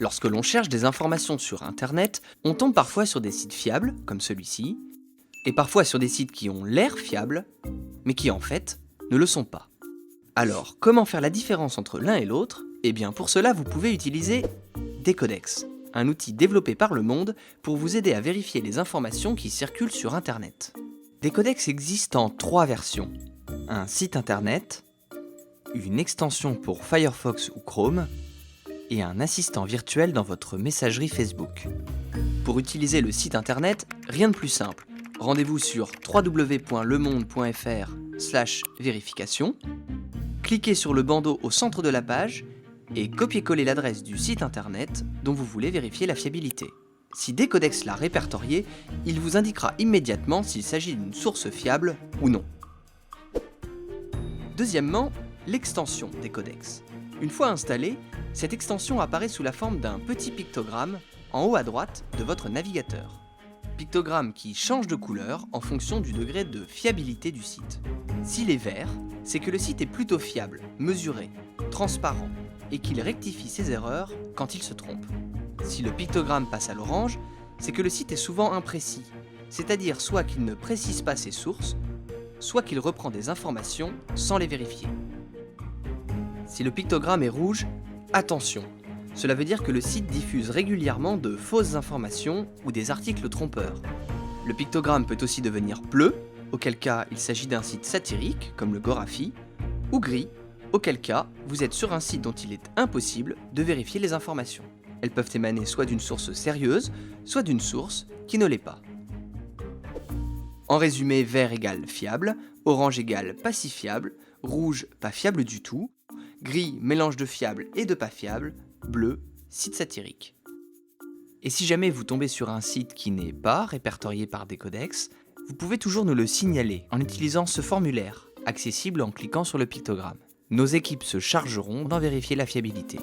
Lorsque l'on cherche des informations sur Internet, on tombe parfois sur des sites fiables, comme celui-ci, et parfois sur des sites qui ont l'air fiables, mais qui en fait ne le sont pas. Alors, comment faire la différence entre l'un et l'autre? Eh bien, pour cela, vous pouvez utiliser Decodex, un outil développé par le monde pour vous aider à vérifier les informations qui circulent sur Internet. Decodex existe en 3 versions. Un site Internet, une extension pour Firefox ou Chrome, et un assistant virtuel dans votre messagerie Facebook. Pour utiliser le site Internet, rien de plus simple. Rendez-vous sur www.lemonde.fr/vérification, cliquez sur le bandeau au centre de la page et copiez-coller l'adresse du site Internet dont vous voulez vérifier la fiabilité. Si Decodex l'a répertorié, il vous indiquera immédiatement s'il s'agit d'une source fiable ou non. Deuxièmement, l'extension Decodex. Une fois installée, cette extension apparaît sous la forme d'un petit pictogramme en haut à droite de votre navigateur. Pictogramme qui change de couleur en fonction du degré de fiabilité du site. S'il est vert, c'est que le site est plutôt fiable, mesuré, transparent et qu'il rectifie ses erreurs quand il se trompe. Si le pictogramme passe à l'orange, c'est que le site est souvent imprécis, c'est-à-dire soit qu'il ne précise pas ses sources, soit qu'il reprend des informations sans les vérifier. Si le pictogramme est rouge, attention, cela veut dire que le site diffuse régulièrement de fausses informations ou des articles trompeurs. Le pictogramme peut aussi devenir bleu, auquel cas il s'agit d'un site satirique, comme le Gorafi, ou gris, auquel cas vous êtes sur un site dont il est impossible de vérifier les informations. Elles peuvent émaner soit d'une source sérieuse, soit d'une source qui ne l'est pas. En résumé, vert égale fiable, orange égale pas si fiable, rouge pas fiable du tout, gris mélange de fiable et de pas fiable, bleu site satirique. Et si jamais vous tombez sur un site qui n'est pas répertorié par Decodex, vous pouvez toujours nous le signaler en utilisant ce formulaire, accessible en cliquant sur le pictogramme. Nos équipes se chargeront d'en vérifier la fiabilité.